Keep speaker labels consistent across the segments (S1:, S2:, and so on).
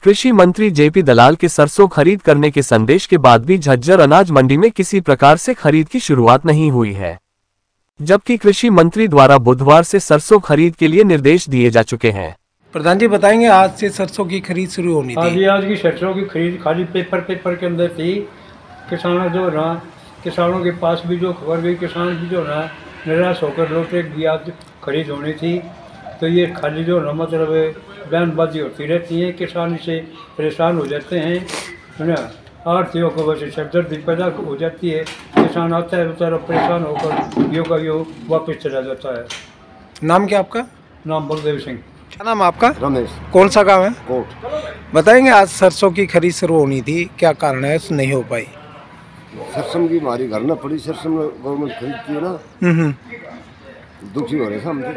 S1: कृषि मंत्री जेपी दलाल के सरसों खरीद करने के संदेश के बाद भी झज्जर अनाज मंडी में किसी प्रकार से खरीद की शुरुआत नहीं हुई है, जबकि कृषि मंत्री द्वारा बुधवार से सरसों खरीद के लिए निर्देश दिए जा चुके हैं।
S2: प्रधान जी बताएंगे, आज से सरसों की खरीद शुरू होनी थी।
S3: आज की सरसों की खरीद खाली पेपर के अंदर थी। किसानों के पास भी जो खबर गई, किसान भी जो ना निराश होकर लौटे कि आज खरीद होनी थी। तो ये खाली जो ना मतलब बयानबाजी होती रहती है, किसान इससे परेशान हो जाते हैं, है ना। आर्थियों को वजह से सरदर्दी पैदा हो जाती है। किसान आता है बेचारा परेशान होकर यो वापस चला जाता है।
S2: नाम क्या आपका?
S3: नाम बलदेव सिंह।
S2: क्या नाम आपका?
S4: रमेश।
S2: कौन सा गांव है?
S4: कोट।
S2: बताएंगे, आज सरसों की खरीद शुरू होनी थी, क्या कारण है नहीं हो पाई?
S4: सरसों की हमारी घर में पड़ी, सरसों गवर्नमेंट खरीदती है ना, दुखी हो रहे थे हम तो।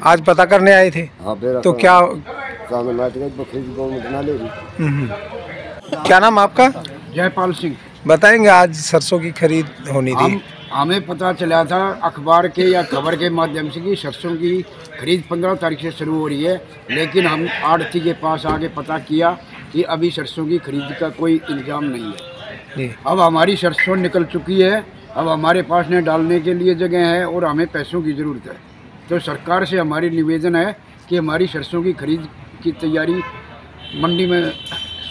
S2: आज पता करने आए थे?
S4: हाँ,
S2: तो क्या
S4: गवर्नमेंट ना ले रही।
S2: क्या नाम आपका?
S5: जयपाल सिंह।
S2: बताएंगे, आज सरसों की खरीद होनी थी।
S5: हमें पता चला था अखबार के या खबर के माध्यम से कि सरसों की खरीद 15 तारीख से शुरू हो रही है, लेकिन हम आढ़ती के पास आके पता किया कि अभी सरसों की खरीद का कोई इंतजाम नहीं है। अब हमारी सरसों निकल चुकी है, अब हमारे पास ने डालने के लिए जगह है और हमें पैसों की ज़रूरत है। तो सरकार से हमारी निवेदन है कि हमारी सरसों की खरीद की तैयारी मंडी में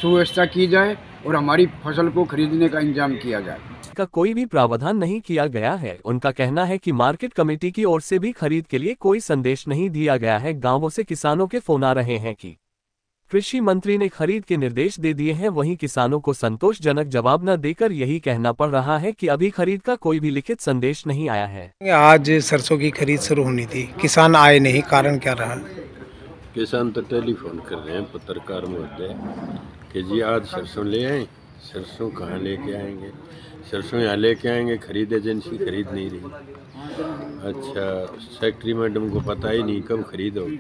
S5: सुव्यवस्था की जाए और हमारी फसल को खरीदने का इंतजाम किया जाए।
S1: का कोई भी प्रावधान नहीं किया गया है। उनका कहना है कि मार्केट कमेटी की ओर से भी खरीद के लिए कोई संदेश नहीं दिया गया है। गांवों से किसानों के फोन आ रहे हैं कि कृषि मंत्री ने खरीद के निर्देश दे दिए हैं, वहीं किसानों को संतोषजनक जवाब न देकर यही कहना पड़ रहा है कि अभी खरीद का कोई भी लिखित संदेश नहीं आया है।
S2: आज सरसों की खरीद शुरू होनी थी, किसान आए नहीं, कारण क्या रहा?
S6: किसान तो टेलीफोन कर रहे हैं पत्रकार महोदय कि जी आज सरसों ले आए। सरसों कहाँ लेके आएंगे? सरसों यहाँ लेके आएंगे, खरीद एजेंसी खरीद नहीं रही। अच्छा, सेक्रेटरी मैडम को पता ही नहीं कब खरीद होगी,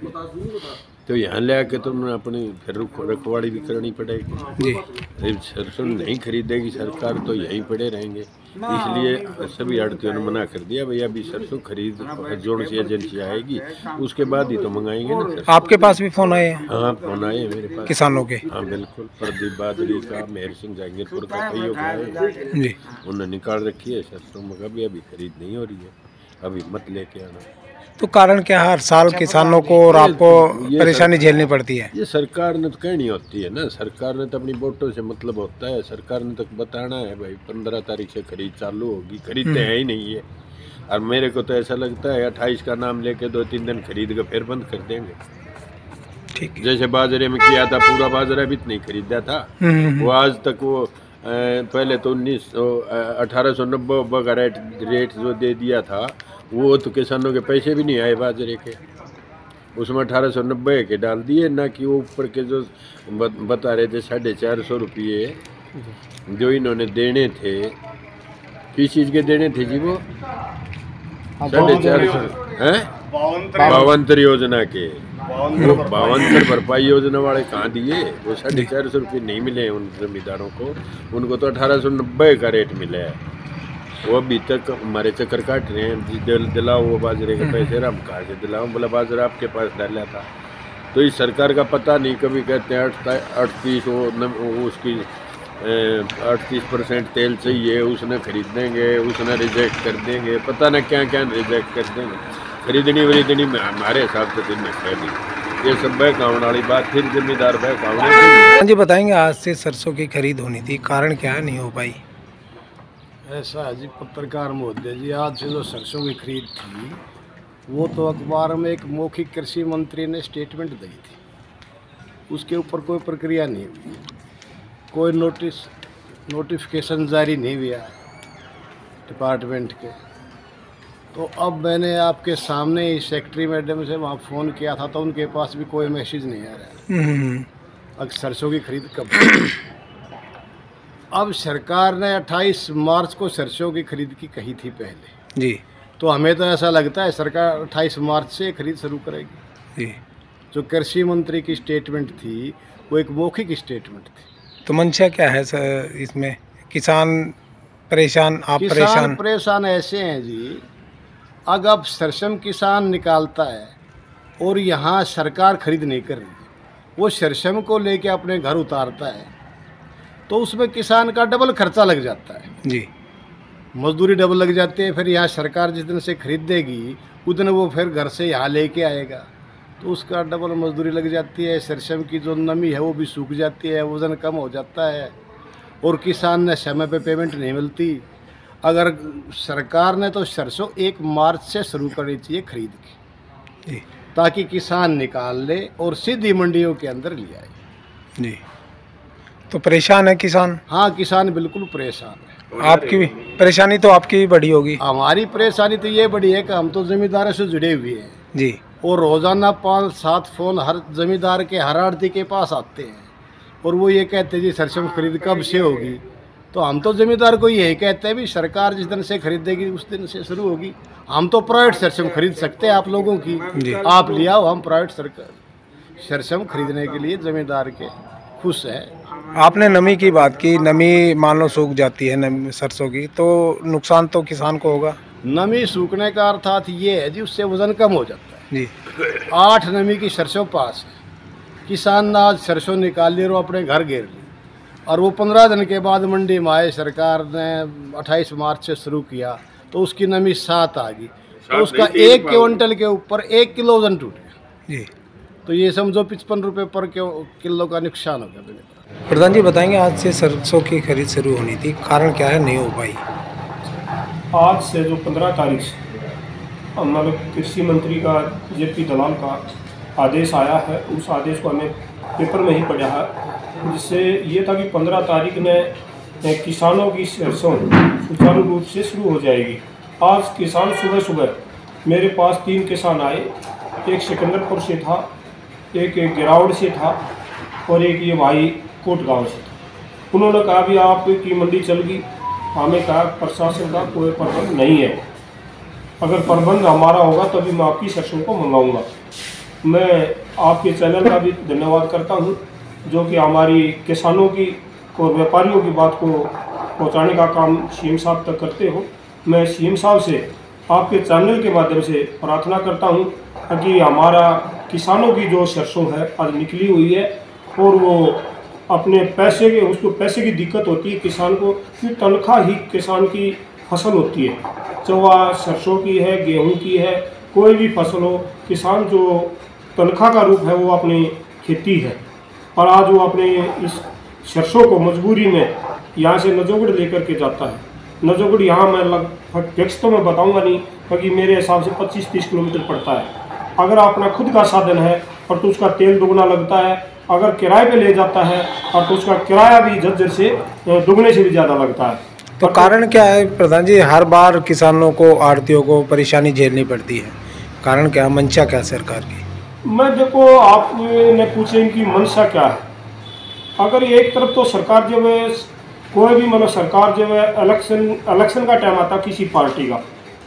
S6: तो यहाँ ले आके तुमने अपनी फिर रखवाड़ी भी करनी पड़ेगी जी। सरसों नहीं खरीदेगी सरकार तो यहीं पड़े रहेंगे, इसलिए सभी आड़तियों ने मना कर दिया भाई अभी सरसों खरीद जोड़ सी एजेंसी आएगी उसके बाद ही तो मंगाएंगे ना।
S2: आपके पास भी फोन आए हैं?
S6: हाँ, फोन आए मेरे पास किसानों के। हाँ बिल्कुल, प्रदीप बादली का, मेहर सिंह जहांगीरपुर का, कईयों का है जी। उन्होंने निकाल रखी है सरसों, मगर अभी खरीद नहीं हो रही है, अभी मत लेके आना।
S2: तो कारण क्या है? हर साल किसानों को और आपको परेशानी झेलनी पड़ती है।
S6: ये सरकार ने तो कहनी होती है ना, सरकार ने तो अपनी वोटों से मतलब होता है। सरकार ने तो बताना है भाई 15 तारीख से खरीद चालू होगी, खरीदते हैं ही नहीं है। और मेरे को तो ऐसा लगता है 28 का नाम लेके 2-3 दिन खरीद कर फिर बंद कर देंगे।
S2: ठीक, जैसे
S6: बाजरे में किया था, पूरा बाजरा भी नहीं खरीदा था वो आज तक। वो पहले तो 1890 का रेट जो दे दिया था वो तो किसानों के पैसे भी नहीं आए बाजरे के, उसमें 1890 के डाल दिए ना, कि वो ऊपर के जो बता रहे थे 450 रुपये जो इन्होंने देने थे। किस चीज़ के देने थे जी? वो 450 हैं, 52 योजना के। वो 52 भरपाई योजना वाले कहाँ दिए? वो 450 रुपये नहीं मिले उन जमींदारों को, उनको तो 1890 का रेट मिला है। वो अभी तक हमारे चक्कर काट रहे हैं, दिलाओ वो बाजरे के पैसे। हम कहाँ से दिलाओ? बोला बाजरा आपके पास डाला था। तो इस सरकार का पता नहीं, कभी कहते हैं 38 उसकी 38% तेल चाहिए, उसने खरीद देंगे, उसने रिजेक्ट कर देंगे, पता न क्या क्या रिजेक्ट कर देंगे। खरीदनी वरीदनी में हमारे हिसाब से दिन है नहीं। ये सब बहकावने वाली बात, फिर जिम्मेदार बहकावने।
S2: जी बताएंगे, आज से सरसों की खरीद होनी थी, कारण क्या है नहीं हो पाई?
S5: ऐसा है जी पत्रकार महोदय जी, आज से जो सरसों की खरीद थी वो तो अखबार में एक मौखिक कृषि मंत्री ने स्टेटमेंट दी थी, उसके ऊपर कोई प्रक्रिया नहीं हुई, कोई नोटिफिकेशन जारी नहीं हुआ डिपार्टमेंट के। तो अब मैंने आपके सामने ही सेक्रेटरी मैडम से वहाँ फ़ोन किया था, तो उनके पास भी कोई मैसेज नहीं आ रहा अब सरसों की खरीद कब। अब सरकार ने 28 मार्च को सरसों की खरीद की कही थी पहले
S2: जी,
S5: तो हमें तो ऐसा लगता है सरकार 28 मार्च से खरीद शुरू करेगी
S2: जी।
S5: जो कृषि मंत्री की स्टेटमेंट थी वो एक मौखिक स्टेटमेंट थी।
S2: तो मंशा क्या है सर इसमें? किसान परेशान, आप
S5: किसान परेशान ऐसे हैं जी, अगर सरसों किसान निकालता है और यहाँ सरकार खरीद नहीं कर रही,
S7: वो सरसों को लेके अपने घर उतारता है तो उसमें किसान का डबल खर्चा लग जाता है
S2: जी।
S7: मजदूरी डबल लग जाती है। फिर यहाँ सरकार जिस दिन से खरीदेगी उस दिन वो फिर घर से यहाँ लेके आएगा तो उसका डबल मजदूरी लग जाती है। सरसों की जो नमी है वो भी सूख जाती है, वज़न कम हो जाता है और किसान ने समय पे पेमेंट नहीं मिलती। अगर सरकार ने तो सरसों 1 मार्च से शुरू करनी चाहिए खरीद की, ताकि किसान निकाल ले और सीधी मंडियों के अंदर ले आए
S2: जी। तो परेशान है किसान?
S7: हाँ, किसान बिल्कुल परेशान है।
S2: आपकी भी परेशानी तो आपकी भी बड़ी होगी।
S7: हमारी परेशानी तो ये बड़ी है कि हम तो जमींदारों से जुड़े हुए हैं
S2: जी,
S7: और रोज़ाना 5-7 फ़ोन हर जमींदार के, हर आड़ती के पास आते हैं और वो ये कहते हैं जी सरसों खरीद कब से होगी। तो हम तो जमींदार को यही कहते हैं भी सरकार जिस दिन से खरीदेगी उस दिन से शुरू होगी। हम तो प्राइवेट सरसों खरीद सकते हैं आप लोगों की, आप ले आओ, हम प्राइवेट सरसों खरीदने के लिए जमींदार के खुश है।
S2: आपने नमी की बात की, नमी मान लो सूख जाती है सरसों की तो नुकसान तो किसान को होगा।
S7: नमी सूखने का अर्थात ये है जी उससे वज़न कम हो जाता है
S2: जी।
S7: 8 नमी की सरसों पास है, किसान ने आज सरसों निकाल ली और अपने घर घेर ली और वो 15 दिन के बाद मंडी में आए, सरकार ने 28 मार्च से शुरू किया तो उसकी नमी 7 आ गई तो उसका 1 क्विंटल के ऊपर 1 किलो वजन टूट गया जी। तो ये समझो 55 रुपये पर किलो का नुकसान हो गया।
S2: प्रधान जी बताएंगे, आज से सरसों की खरीद शुरू होनी थी, कारण क्या है नहीं हो पाई?
S8: आज से जो 15 तारीख से हमारे कृषि मंत्री का जेपी दलाल का आदेश आया है, उस आदेश को हमें पेपर में ही पढ़ा है, जिससे ये था कि 15 तारीख में किसानों की सरसों सुचारू रूप से शुरू हो जाएगी। आज किसान सुबह सुबह मेरे पास 3 किसान आए, एक सिकंदरपुर से था, एक गिरावड़ से था और एक ये भाई कोट गाँव से था। उन्होंने कहा भी आपकी मंडी चल गई। हमें कहा प्रशासन का कोई प्रबंध नहीं है, अगर प्रबंध हमारा होगा तभी मैं आपकी सरसों को मंगाऊंगा। मैं आपके चैनल का भी धन्यवाद करता हूं जो कि हमारी किसानों की और व्यापारियों की बात को पहुंचाने का काम सीएम साहब तक करते हो। मैं सीएम साहब से आपके चैनल के माध्यम से प्रार्थना करता हूं कि हमारा किसानों की जो सरसों है आज निकली हुई है और वो अपने पैसे के, उसको पैसे की दिक्कत होती है किसान को, कि तनख्वाह ही किसान की फसल होती है, चाहे सरसों की है, गेहूं की है, कोई भी फसल हो, किसान जो तनख्वाह का रूप है वो अपनी खेती है। और आज वो अपने इस सरसों को मजबूरी में यहाँ से नजोगढ़ लेकर के जाता है। नजोगढ़ यहाँ मैं लगभग फिक्स तो मैं बताऊँगा नहीं, क्योंकि मेरे हिसाब से 25-30 किलोमीटर पड़ता है। अगर अपना खुद का साधन है और तो उसका तेल दुगना लगता है, अगर किराए पे ले जाता है और तो उसका किराया भी झज्जर से दुगने से भी ज़्यादा लगता है।
S2: तो कारण क्या है प्रधान जी, हर बार किसानों को, आढ़तियों को परेशानी झेलनी पड़ती है, कारण क्या, मंशा क्या सरकार की?
S8: मैं देखो, आपने पूछे इनकी मंशा क्या है। अगर एक तरफ तो सरकार जब कोई भी मतलब सरकार जब इलेक्शन का टाइम आता किसी पार्टी का,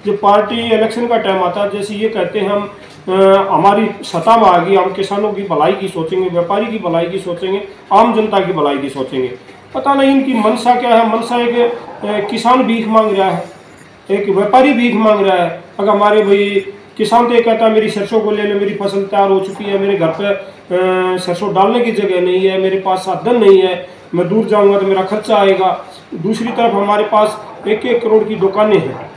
S8: जब पार्टी इलेक्शन का टाइम आता, जैसे ये कहते हैं हम हमारी सत्ता में आ गई, हम किसानों की भलाई की सोचेंगे, व्यापारी की भलाई की सोचेंगे, आम जनता की भलाई की सोचेंगे। पता नहीं इनकी मंशा क्या है। मंशा एक किसान भीख मांग रहा है, एक व्यापारी भीख मांग रहा है। अगर हमारे भाई किसान तो ये कहता है मेरी सरसों को ले लो, मेरी फसल तैयार हो चुकी है, मेरे घर पे सरसों डालने की जगह नहीं है, मेरे पास साधन नहीं है, मैं दूर जाऊंगा तो मेरा खर्चा आएगा। दूसरी तरफ हमारे पास 1-1 करोड़ की दुकानें हैं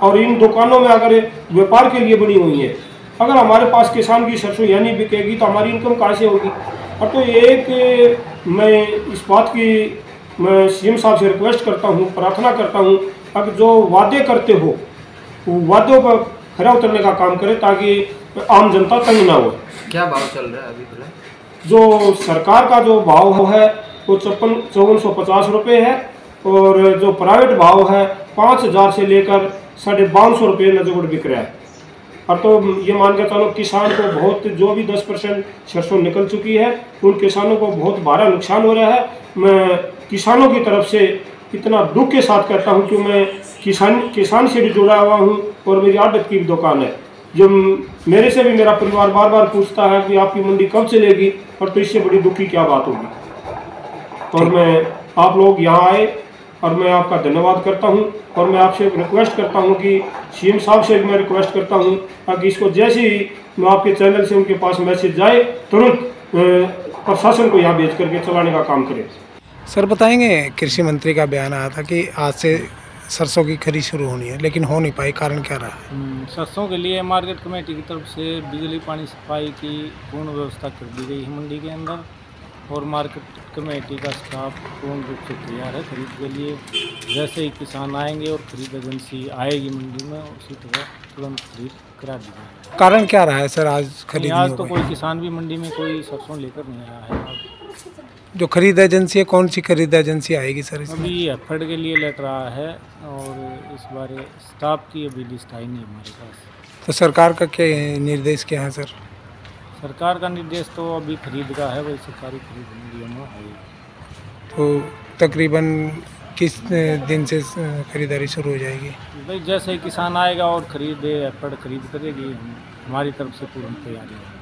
S8: और इन दुकानों में अगर व्यापार के लिए बनी हुई है, अगर हमारे पास किसान की सरसों यह नहीं बिकेगी तो हमारी इनकम कहाँ से होगी। और तो एक मैं इस बात की मैं सीएम साहब से रिक्वेस्ट करता हूँ, प्रार्थना करता हूँ, अगर जो वादे करते हो वो वादों पर खरा उतरने का काम करे ताकि आम जनता तंग ना हो।
S9: क्या भाव चल रहा है अभी?
S8: जो सरकार का जो भाव है वो 5450 रुपये है और जो प्राइवेट भाव है 5000 से लेकर 5250 रुपये नजोगढ़ बिक रहा है। और तो ये मान के चलो किसान को बहुत, जो भी 10% सरसों निकल चुकी है उन किसानों को बहुत भारा नुकसान हो रहा है। मैं किसानों की तरफ से इतना दुख के साथ कहता हूँ कि मैं किसान से भी जुड़ा हुआ हूँ और मेरी आड़त की भी दुकान है। जो मेरे से भी मेरा परिवार बार बार पूछता है कि आपकी मंडी कब चलेगी, और तो इससे बड़ी दुख की क्या बात होगी। और मैं आप लोग यहाँ आए और मैं आपका धन्यवाद करता हूं। और मैं आपसे रिक्वेस्ट करता हूं कि सीएम साहब से मैं रिक्वेस्ट करता हूं ताकि इसको जैसे ही मैं आपके चैनल से उनके पास मैसेज जाए तुरंत प्रशासन को यहाँ भेज करके चलाने का काम करें।
S2: सर बताएंगे, कृषि मंत्री का बयान आया था कि आज से सरसों की खरीद शुरू होनी है, लेकिन हो नहीं पाई, कारण क्या रहा?
S9: सरसों के लिए मार्केट कमेटी की तरफ से बिजली पानी सफाई की पूर्ण व्यवस्था कर दी गई है मंडी के अंदर, और मार्केट कमेटी का स्टाफ पूर्ण रूप से तैयार है खरीद के लिए। जैसे ही किसान आएंगे और खरीद एजेंसी आएगी मंडी में, उसी तरह तुरंत खरीद करा दी जाएगी।
S2: कारण क्या रहा है सर आज खरीद?
S9: आज तो कोई किसान भी मंडी में कोई सरसों लेकर नहीं आया है।
S2: जो खरीद एजेंसी है, कौन सी खरीद एजेंसी आएगी सर इसमें?
S9: अभी एफर्ड के लिए लेटर आया है, और इस बारे स्टाफ की अभी लिस्ट आई नहीं हमारे पास।
S2: तो सरकार का क्या निर्देश क्या है सर?
S9: सरकार का निर्देश तो अभी खरीद का है, वही सरकारी खरीद मंडियों में है।
S2: तो तकरीबन किस दिन से खरीदारी शुरू हो जाएगी?
S9: भाई जैसे ही किसान आएगा और खरीद एफर्ड खरीद करेगी, हमारी तरफ से पूर्ण तैयारी है।